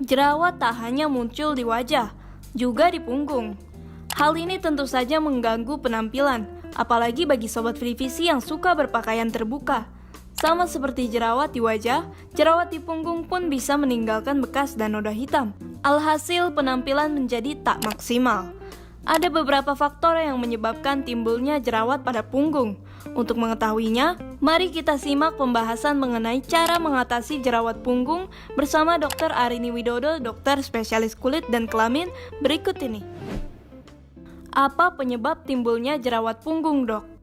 Jerawat tak hanya muncul di wajah, juga di punggung. Hal ini tentu saja mengganggu penampilan, apalagi bagi sobat Frivisi yang suka berpakaian terbuka. Sama seperti jerawat di wajah, jerawat di punggung pun bisa meninggalkan bekas dan noda hitam. Alhasil penampilan menjadi tak maksimal. Ada beberapa faktor yang menyebabkan timbulnya jerawat pada punggung. Untuk mengetahuinya, mari kita simak pembahasan mengenai cara mengatasi jerawat punggung bersama Dr. Arini Widodo, dokter spesialis kulit dan kelamin berikut ini. Apa penyebab timbulnya jerawat punggung, Dok?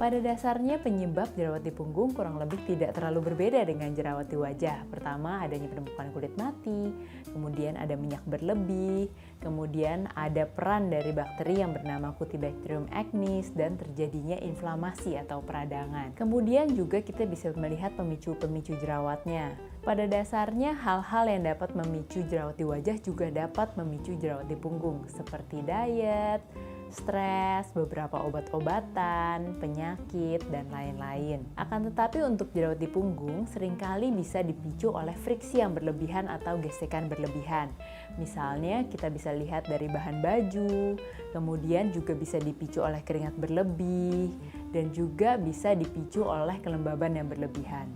Pada dasarnya penyebab jerawat di punggung kurang lebih tidak terlalu berbeda dengan jerawat di wajah. Pertama, adanya penumpukan kulit mati, kemudian ada minyak berlebih, kemudian ada peran dari bakteri yang bernama Cutibacterium acnes dan terjadinya inflamasi atau peradangan. Kemudian juga kita bisa melihat pemicu-pemicu jerawatnya. Pada dasarnya hal-hal yang dapat memicu jerawat di wajah juga dapat memicu jerawat di punggung seperti diet, stres, beberapa obat-obatan, penyakit, dan lain-lain. Akan tetapi untuk jerawat di punggung seringkali bisa dipicu oleh friksi yang berlebihan atau gesekan berlebihan. Misalnya kita bisa lihat dari bahan baju, kemudian juga bisa dipicu oleh keringat berlebih, dan juga bisa dipicu oleh kelembaban yang berlebihan.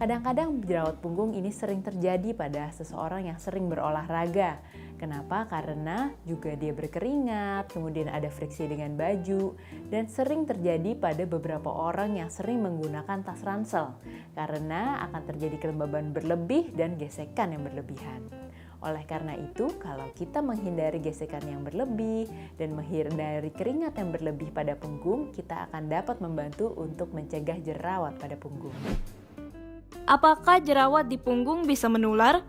Kadang-kadang jerawat punggung ini sering terjadi pada seseorang yang sering berolahraga. Kenapa? Karena juga dia berkeringat, kemudian ada friksi dengan baju, dan sering terjadi pada beberapa orang yang sering menggunakan tas ransel, karena akan terjadi kelembaban berlebih dan gesekan yang berlebihan. Oleh karena itu, kalau kita menghindari gesekan yang berlebih dan menghindari keringat yang berlebih pada punggung, kita akan dapat membantu untuk mencegah jerawat pada punggung. Apakah jerawat di punggung bisa menular?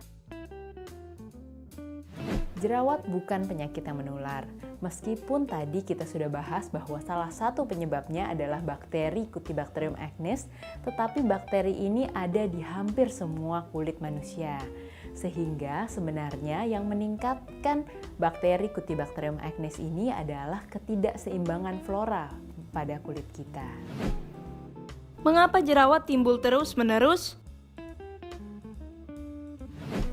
Jerawat bukan penyakit yang menular. Meskipun tadi kita sudah bahas bahwa salah satu penyebabnya adalah bakteri Cutibacterium acnes, tetapi bakteri ini ada di hampir semua kulit manusia. Sehingga sebenarnya yang meningkatkan bakteri Cutibacterium acnes ini adalah ketidakseimbangan flora pada kulit kita. Mengapa jerawat timbul terus-menerus?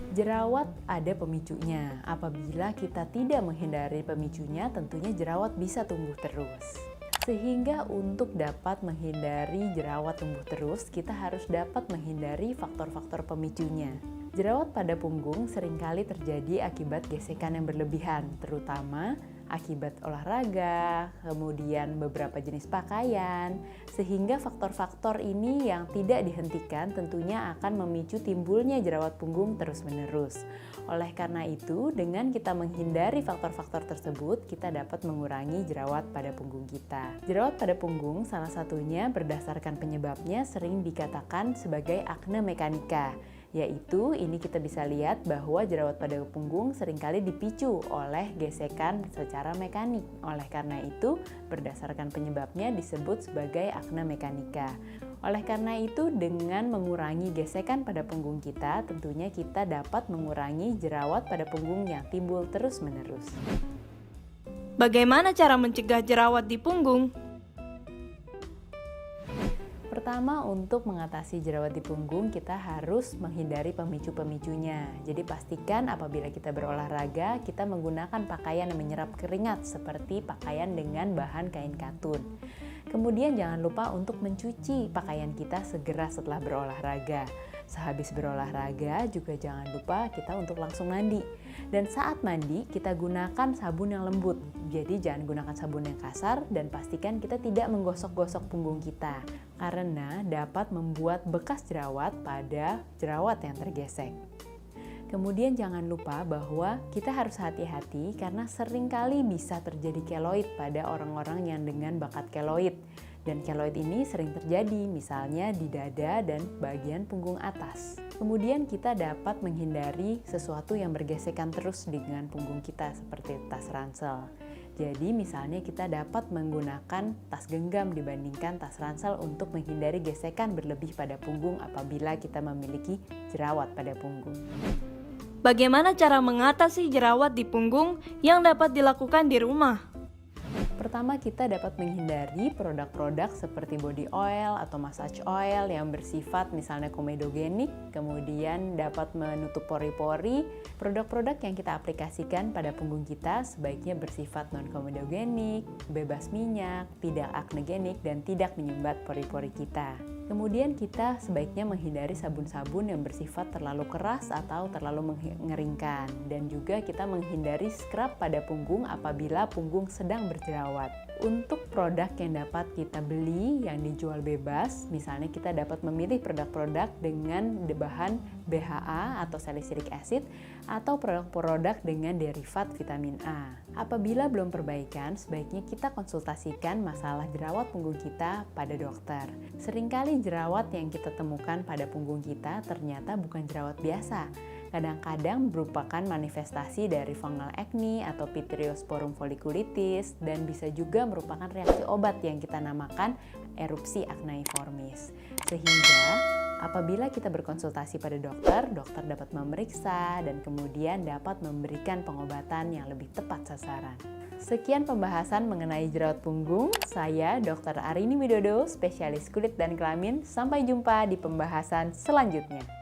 Jerawat ada pemicunya. Apabila kita tidak menghindari pemicunya, tentunya jerawat bisa tumbuh terus. Sehingga untuk dapat menghindari jerawat tumbuh terus, kita harus dapat menghindari faktor-faktor pemicunya. Jerawat pada punggung seringkali terjadi akibat gesekan yang berlebihan, terutama akibat olahraga, kemudian beberapa jenis pakaian, sehingga faktor-faktor ini yang tidak dihentikan tentunya akan memicu timbulnya jerawat punggung terus-menerus. Oleh karena itu, dengan kita menghindari faktor-faktor tersebut, kita dapat mengurangi jerawat pada punggung kita. Jerawat pada punggung salah satunya berdasarkan penyebabnya sering dikatakan sebagai akne mekanika. Yaitu ini kita bisa lihat bahwa jerawat pada punggung seringkali dipicu oleh gesekan secara mekanik. Oleh karena itu, berdasarkan penyebabnya disebut sebagai akne mekanika. Oleh karena itu, dengan mengurangi gesekan pada punggung kita, tentunya kita dapat mengurangi jerawat pada punggung yang timbul terus-menerus. Bagaimana cara mencegah jerawat di punggung? Pertama, untuk mengatasi jerawat di punggung, kita harus menghindari pemicu-pemicunya. Jadi pastikan apabila kita berolahraga, kita menggunakan pakaian yang menyerap keringat seperti pakaian dengan bahan kain katun. Kemudian jangan lupa untuk mencuci pakaian kita segera setelah berolahraga. Sehabis berolahraga juga jangan lupa kita untuk langsung mandi. Dan saat mandi kita gunakan sabun yang lembut. Jadi jangan gunakan sabun yang kasar dan pastikan kita tidak menggosok-gosok punggung kita. Karena dapat membuat bekas jerawat pada jerawat yang tergesek. Kemudian jangan lupa bahwa kita harus hati-hati karena seringkali bisa terjadi keloid pada orang-orang yang dengan bakat keloid. Dan keloid ini sering terjadi misalnya di dada dan bagian punggung atas. Kemudian kita dapat menghindari sesuatu yang bergesekan terus dengan punggung kita seperti tas ransel. Jadi misalnya kita dapat menggunakan tas genggam dibandingkan tas ransel untuk menghindari gesekan berlebih pada punggung apabila kita memiliki jerawat pada punggung. Bagaimana cara mengatasi jerawat di punggung yang dapat dilakukan di rumah? Pertama, kita dapat menghindari produk-produk seperti body oil atau massage oil yang bersifat misalnya komedogenik, kemudian dapat menutup pori-pori. Produk-produk yang kita aplikasikan pada punggung kita sebaiknya bersifat non-komedogenik, bebas minyak, tidak aknegenik, dan tidak menyumbat pori-pori kita. Kemudian kita sebaiknya menghindari sabun-sabun yang bersifat terlalu keras atau terlalu mengeringkan. Dan juga kita menghindari scrub pada punggung apabila punggung sedang berjerawat. Untuk produk yang dapat kita beli yang dijual bebas, misalnya kita dapat memilih produk-produk dengan bahan BHA atau salicylic acid atau produk-produk dengan derivat vitamin A. Apabila belum perbaikan, sebaiknya kita konsultasikan masalah jerawat punggung kita pada dokter. Seringkali jerawat yang kita temukan pada punggung kita ternyata bukan jerawat biasa. Kadang-kadang merupakan manifestasi dari fungal acne atau Pityriasporum folliculitis dan bisa juga merupakan reaksi obat yang kita namakan erupsi acneiformis. Sehingga apabila kita berkonsultasi pada dokter, dokter dapat memeriksa dan kemudian dapat memberikan pengobatan yang lebih tepat sasaran. Sekian pembahasan mengenai jerawat punggung. Saya Dr. Arini Widodo, spesialis kulit dan kelamin. Sampai jumpa di pembahasan selanjutnya.